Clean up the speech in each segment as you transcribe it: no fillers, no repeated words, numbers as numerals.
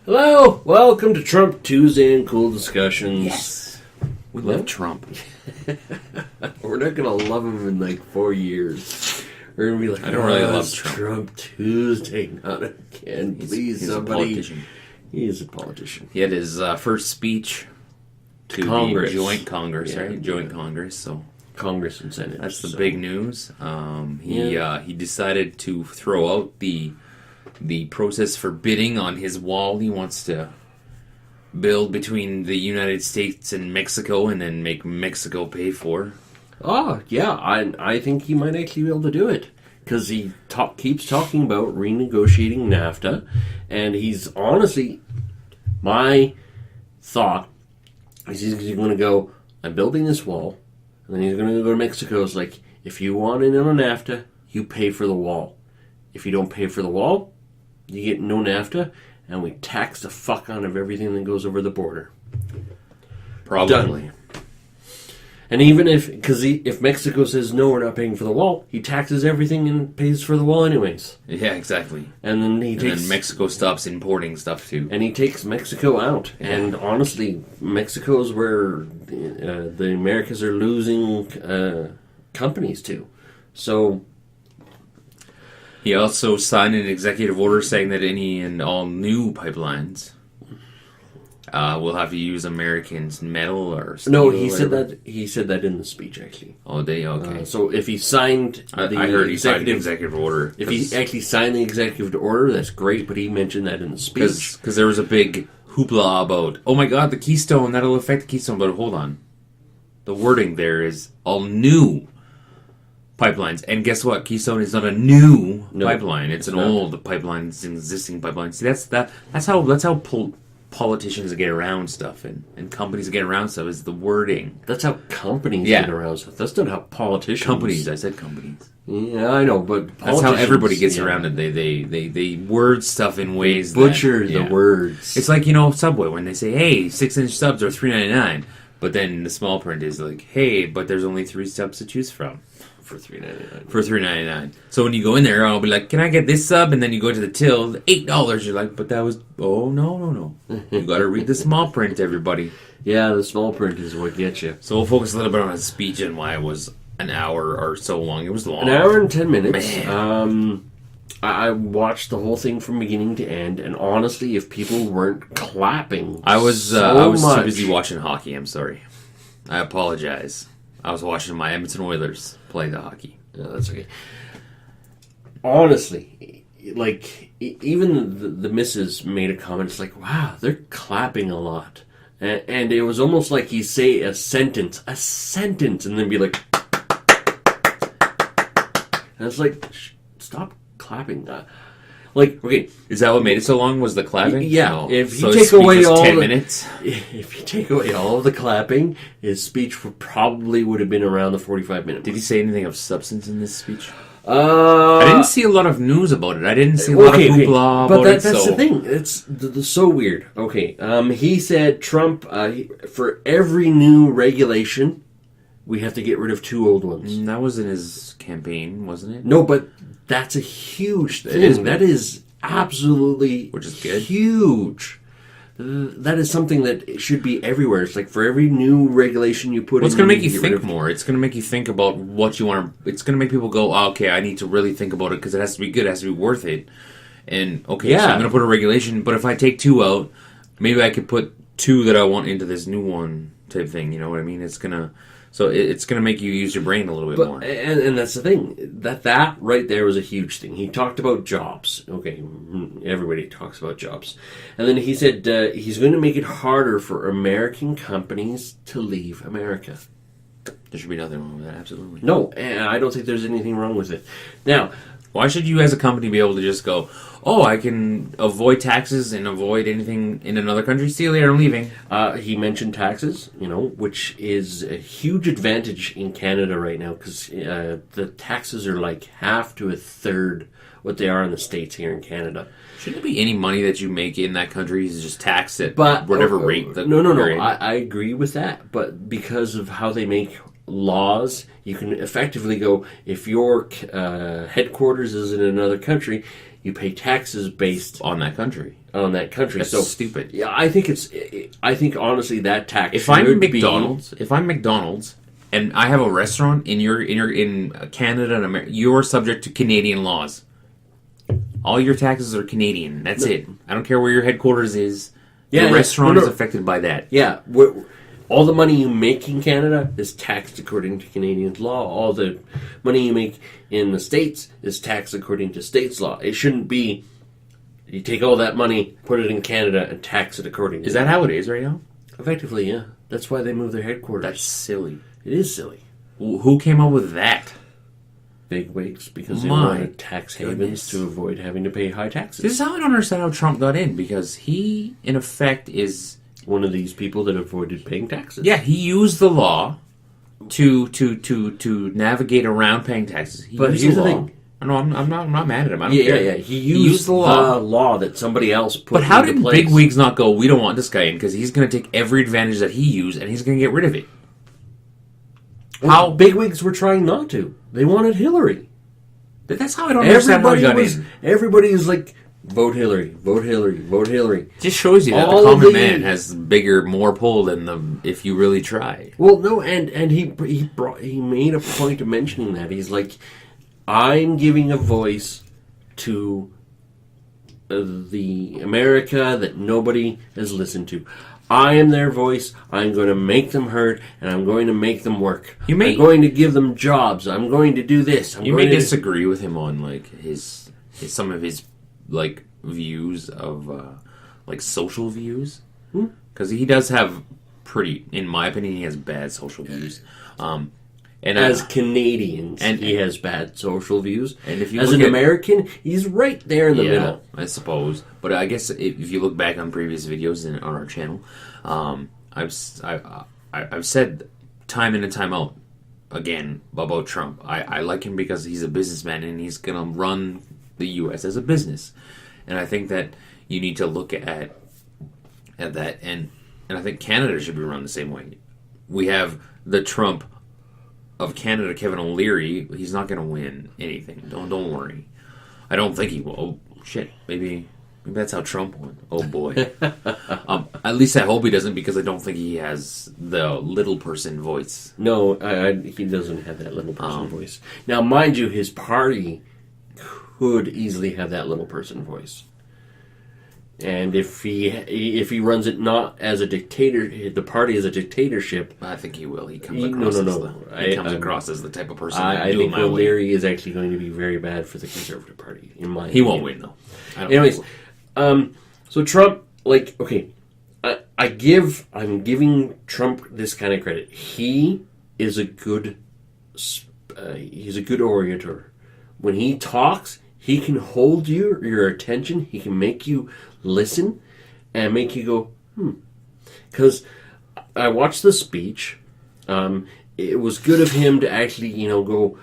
Hello, welcome to Trump Tuesday and Cool Discussions. Yes. We love Trump. We're not going to love him in like 4 years. We're going to be like, I don't really love it's Trump. Trump Tuesday, not again. Please, he's somebody. a politician. He is a politician. He had his first speech to Congress. the joint Congress, Yeah. right? Joint Congress, so Congress and Senate. that's the big news. He decided to throw out the process for bidding on his wall he wants to build between the United States and Mexico and then make Mexico pay for. Oh, yeah, I think he might actually be able to do it. Because he keeps talking about renegotiating NAFTA. And he's honestly, my thought is he's going to go, I'm building this wall. And then he's going to go to Mexico. It's like, if you want in on NAFTA, you pay for the wall. If you don't pay for the wall, you get no NAFTA. And we tax the fuck out of everything that goes over the border. Probably. Done. And even if Mexico says no, we're not paying for the wall, he taxes everything and pays for the wall anyways. Yeah, exactly. And then then Mexico stops importing stuff too. And he takes Mexico out. Yeah. And honestly, Mexico's where the Americas are losing companies to. So he also signed an executive order saying that any and all new pipelines will have to use Americans' metal or steel. No, he said that. He said that in the speech, actually. Oh, okay. So if he signed I heard he signed the executive order. If he actually signed the executive order, that's great. But he mentioned that in the speech because there was a big hoopla about, oh my God, the Keystone, that'll affect the Keystone. But hold on, the wording there is all new pipelines, and guess what? Keystone is not a new pipeline; it's an old pipeline. It's an existing pipeline. See, that's how politicians get around stuff and companies get around stuff is the wording. That's how companies get around stuff. That's not how politicians. Companies, I said companies. Yeah, I know, but that's how everybody gets around it. They word stuff in ways butcher the words. It's like, Subway when they say, "Hey, 6-inch subs are $3.99," but then the small print is like, "Hey, but there's only 3 subs to choose from." For $3.99. For $3.99. So when you go in there, I'll be like, "Can I get this sub?" And then you go to the till, $8. You're like, "But that was..." Oh, no. You got to read the small print, everybody. Yeah, the small print is what gets you. So we'll focus a little bit on his speech and why it was an hour or so long. It was long. An hour and 10 minutes. Man. I watched the whole thing from beginning to end, and honestly, if people weren't clapping, I was too busy watching hockey. I'm sorry. I apologize. I was watching my Edmonton Oilers play the hockey. Yeah, that's okay. Honestly, like, even the missus made a comment. It's like, wow, they're clapping a lot. And it was almost like he'd say a sentence, and then be like... And it's like, stop clapping. Okay, is that what made it so long? Was the clapping? Yeah. No. If you take away all 10 minutes. If you take away all of the clapping, his speech probably would have been around the 45-minute. Did he say anything of substance in this speech? I didn't see a lot of news about it. I didn't see a lot of hoopla about it. But that's the thing. It's so weird. Okay. He said Trump for every new regulation, we have to get rid of 2 old ones. That was in his campaign, wasn't it? No, but that's a huge thing. That is absolutely which is good. Huge. That is something that should be everywhere. It's like for every new regulation you put in... It's going to make you think more. It's going to make you think about what you want to... It's going to make people go, oh, okay, I need to really think about it because it has to be good. It has to be worth it. And, so I'm going to put a regulation, but if I take 2 out, maybe I could put 2 that I want into this new one type thing. You know what I mean? It's going to... So it's going to make you use your brain a little bit more. And that's the thing. That right there was a huge thing. He talked about jobs. Okay, everybody talks about jobs. And then he said he's going to make it harder for American companies to leave America. There should be nothing wrong with that, absolutely. No, and I don't think there's anything wrong with it. Now... Why should you as a company be able to just go, oh, I can avoid taxes and avoid anything in another country? See you later, I'm leaving. He mentioned taxes, which is a huge advantage in Canada right now because the taxes are like half to a third what they are in the States here in Canada. Shouldn't there be any money that you make in that country is just taxed at whatever rate? That No. I agree with that, but because of how they make laws, you can effectively go, if your headquarters is in another country, you pay taxes based on that country. on that country. That's So stupid. yeah, I think honestly that tax If should I'm be McDonald's, and I have a restaurant in Canada and America, you're subject to Canadian laws. All your taxes are Canadian. That's it. I don't care where your headquarters is. Yeah, Your restaurant no. is affected by that. Yeah, all the money you make in Canada is taxed according to Canadian law. All the money you make in the States is taxed according to States law. It shouldn't be you take all that money, put it in Canada, and tax it accordingly. Is that how it is right now? Effectively, yeah. That's why they moved their headquarters. That's silly. It is silly. Who came up with that? Big wigs, because they My wanted tax havens goodness. to avoid having to pay high taxes. This is how I don't understand how Trump got in, because he, in effect, is... One of these people that avoided paying taxes. Yeah, he used the law to navigate around paying taxes. He But used here's the the law. thing. No, I'm not mad at him. I don't Yeah, care. yeah. He used the the law. law that somebody else put But how into did place. big wigs not go, we don't want this guy in, because he's going to take every advantage that he used, and he's going to get rid of it? How bigwigs were trying not to. They wanted Hillary. That's how I don't understand how he got in. Everybody is like, vote Hillary, vote Hillary, vote Hillary. Just shows you that All the common the- man has more pull than if you really try. Well, no, and he made a point of mentioning that. He's like, I'm giving a voice to the America that nobody has listened to. I am their voice. I'm going to make them heard, and I'm going to make them work. I'm going to give them jobs. I'm going to do this. You may disagree with him on like his some of his like views of like social views, because he does have pretty, in my opinion, he has bad social views. And as Canadians, and he has bad social views. And if you as an American, he's right there in the middle. I suppose. But I guess if you look back on previous videos on our channel, I've said time in and time out again about Trump. I like him because he's a businessman and he's going to run the U.S. as a business. And I think that you need to look at that. And I think Canada should be run the same way. We have the Trump of Canada, Kevin O'Leary. He's not going to win anything. Don't worry. I don't think he will. Oh, shit. Maybe that's how Trump won. Oh boy. At least I hope he doesn't, because I don't think he has the little person voice. No, he doesn't have that little person voice. Now, mind you, his party could easily have that little person voice. And if he runs it not as a dictator, the party as a dictatorship, I think he will. He comes across as the type of person. I think O'Leary is actually going to be very bad for the Conservative Party. He opinion. Won't win though. Anyways, so Trump, like, okay, I'm giving Trump this kind of credit. He is he's a good orator. When he talks, he can hold your attention. He can make you listen and make you go, Because I watched the speech. It was good of him to actually, go,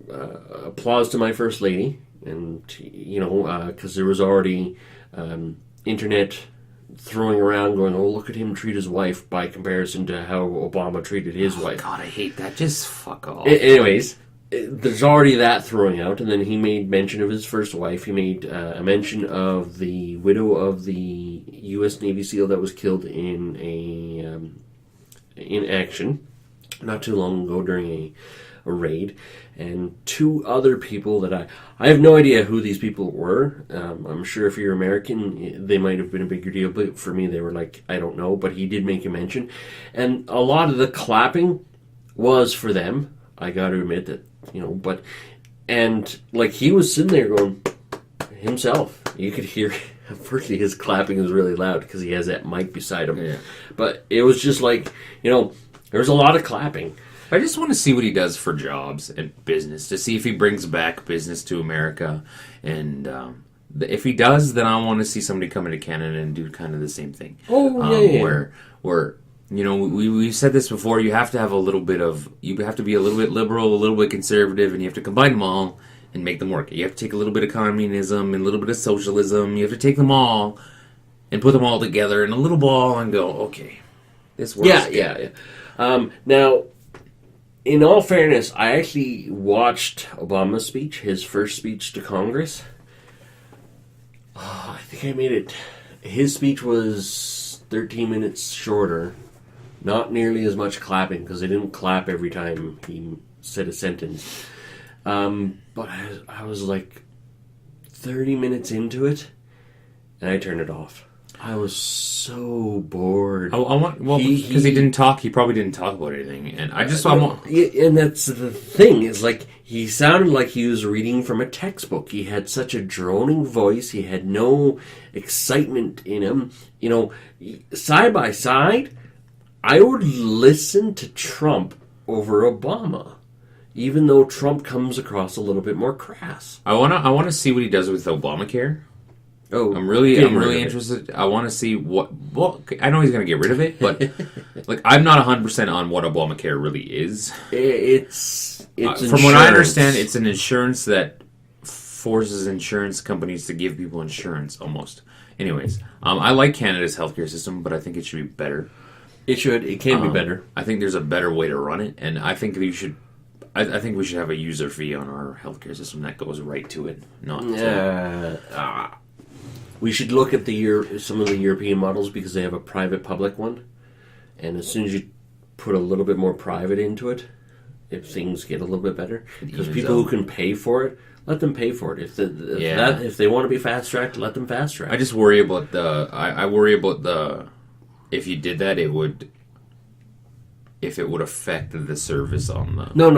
applause to my first lady, and because there was already internet throwing around going, oh, look at him treat his wife by comparison to how Obama treated his wife. God, I hate that. Just fuck off. Anyways, there's already that throwing out, and then he made mention of his first wife. He made a mention of the widow of the U.S. Navy SEAL that was killed in action not too long ago during a raid, and two other people that I have no idea who these people were. I'm sure if you're American, they might have been a bigger deal, but for me, they were like, I don't know, but he did make a mention, and a lot of the clapping was for them. I got to admit that, and like he was sitting there going himself. You could hear, firstly, his clapping was really loud because he has that mic beside him. Yeah. But it was just like, there's a lot of clapping. I just want to see what he does for jobs and business, to see if he brings back business to America. And if he does, then I want to see somebody come into Canada and do kind of the same thing. Oh, yeah. Where we've said this before, you have to have you have to be a little bit liberal, a little bit conservative, and you have to combine them all and make them work. You have to take a little bit of communism and a little bit of socialism. You have to take them all and put them all together in a little ball and go, okay, this works. Yeah. Now, in all fairness, I actually watched Obama's speech, his first speech to Congress. I think I made it. His speech was 13 minutes shorter. Not nearly as much clapping, because they didn't clap every time he said a sentence. But I was like 30 minutes into it, and I turned it off. I was so bored. Because he didn't talk. He probably didn't talk about anything, and I just and that's the thing. Is like he sounded like he was reading from a textbook. He had such a droning voice. He had no excitement in him. You know, side by side, I would listen to Trump over Obama, even though Trump comes across a little bit more crass. I wanna see what he does with Obamacare. Oh, I'm really interested. I want to see what. Well, I know he's going to get rid of it, but like I'm not 100% on what Obamacare really is. It's from what I understand, it's an insurance that forces insurance companies to give people insurance almost. Anyways, I like Canada's healthcare system, but I think it should be better. It should. It can be better. I think there's a better way to run it, and I think we should. I think we should have a user fee on our healthcare system that goes right to it. We should look at some of the European models because they have a private-public one. And as soon as you put a little bit more private into it, if things get a little bit better. Because people who can pay for it, let them pay for it. If they want to be fast-tracked, let them fast-track. I just worry about I worry about if you did that, if it would affect the service on the... No.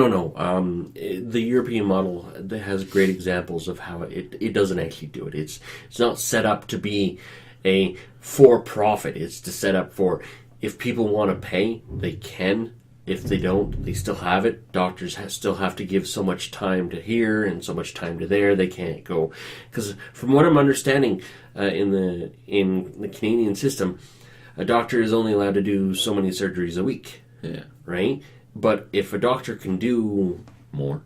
The European model has great examples of how it doesn't actually do it. It's not set up to be a for-profit. It's to set up for if people want to pay, they can. If they don't, they still have it. Doctors still have to give so much time to here and so much time to there. They can't go... Because from what I'm understanding in the Canadian system, a doctor is only allowed to do so many surgeries a week. Yeah. Right? But if a doctor can do more,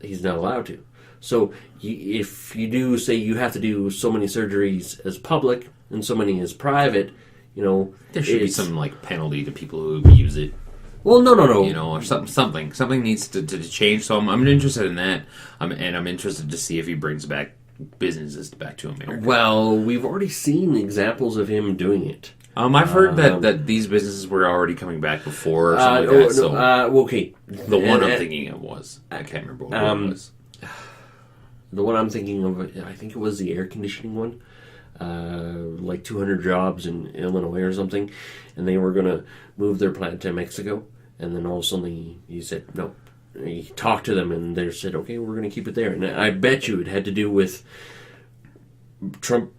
he's not allowed to. So if you do say you have to do so many surgeries as public and so many as private, there should be some like penalty to people who abuse it. Well, no. Or something needs to change. So I'm interested in that. I'm interested to see if he brings back businesses back to America. Well, we've already seen examples of him doing it. I've heard that these businesses were already coming back before or something like that. Okay. The one I'm thinking of was... I can't remember what it was. The one I'm thinking of, I think it was the air conditioning one. Like 200 jobs in Illinois or something. And they were going to move their plant to Mexico. And then all of a sudden he said, no. He talked to them and they said, okay, we're going to keep it there. And I bet you it had to do with Trump.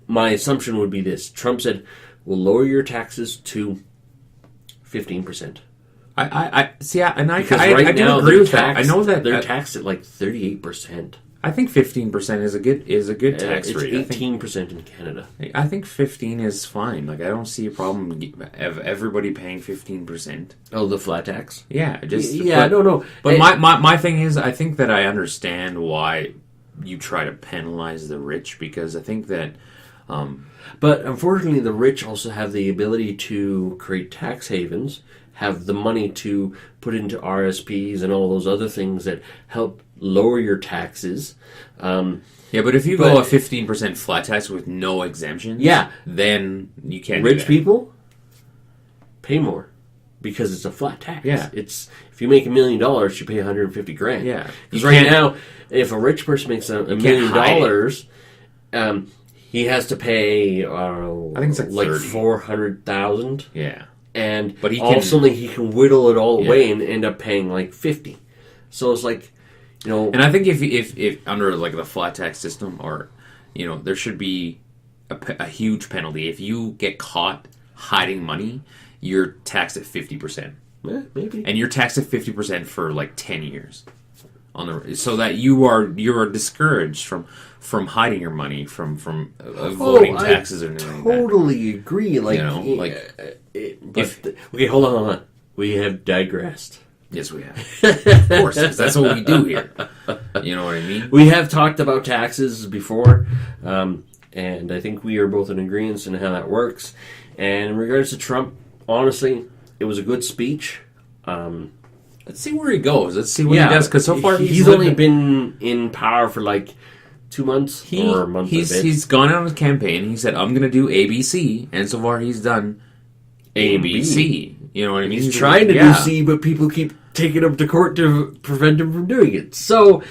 My assumption would be this. Trump said... We'll lower your taxes to 15%. I see, and I because I now do agree with that. I know that they're taxed at like 38%. I think 15% is a good tax rate. It's 18% in Canada. I think 15 is fine. Like I don't see a problem of everybody paying 15%. Oh, the flat tax? Yeah, no. But my thing is, I think that I understand why you try to penalize the rich because I think that. But unfortunately, the rich also have the ability to create tax havens, have the money to put into RSPs and all those other things that help lower your taxes. But if you go a 15% flat tax with no exemptions, then you can't. Rich people pay more because it's a flat tax. Yeah, it's if you make $1 million, you pay $150,000. Yeah, because right now, if a rich person makes $1 million. He has to pay, I don't know, I think it's like $400,000. Yeah. But all of a sudden he can whittle it all away and end up paying like $50,000. So it's like, And I think if under like the flat tax system or, there should be a huge penalty. If you get caught hiding money, you're taxed at 50%. Maybe. And you're taxed at 50% for like 10 years. So that you are discouraged from hiding your money from avoiding taxes or anything like that. Totally agree. Okay, hold on. We have digressed. Yes, we have. Of course, 'cause that's what we do here. You know what I mean? We have talked about taxes before, and I think we are both in agreement on how that works. And in regards to Trump, honestly, it was a good speech. Let's see where he goes. Let's see what he does. Because so far he's only been in power for like 2 months or a month. He's gone out on his campaign. He said, "I'm going to do ABC," and so far he's done ABC. You know what I mean? He's trying to do C, but people keep taking him to court to prevent him from doing it. So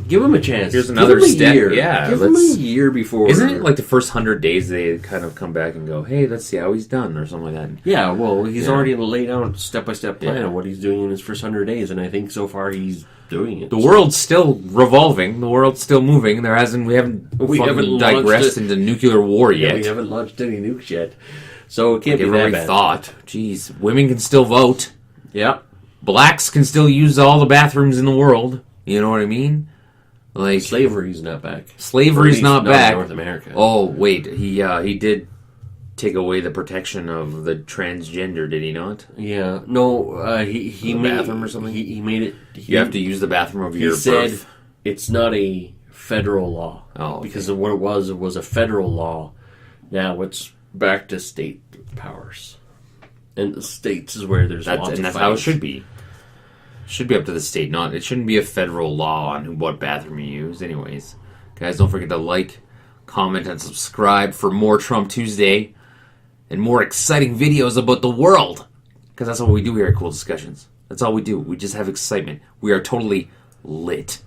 give him a chance. Here's another step. Year. Yeah, give him a year before. Isn't it like the first 100 days they kind of come back and go, "Hey, let's see how he's done," or something like that? Yeah, well, he's already laid out a step-by-step plan of what he's doing in his first 100 days, and I think so far he's doing it. The world's still revolving. The world's still moving. We haven't digressed into nuclear war yet. We haven't launched any nukes yet, so it can't be that bad. Thought. Jeez, women can still vote. Yeah, blacks can still use all the bathrooms in the world. You know what I mean? Like slavery's not back. Slavery's not back. In North America. Oh wait, he did take away the protection of the transgender, did he not? Yeah. No, he made the bathroom or something. He made it. You have to use the bathroom of your birth. He said it's not a federal law. Oh, okay. Because of what it was a federal law. Now it's back to state powers, and the states is where there's lots of that's fighting. how it should be. Should be up to the state. It shouldn't be a federal law on what bathroom you use. Anyways, guys, don't forget to like, comment, and subscribe for more Trump Tuesday and more exciting videos about the world. Because that's what we do here at Cool Discussions. That's all we do. We just have excitement. We are totally lit.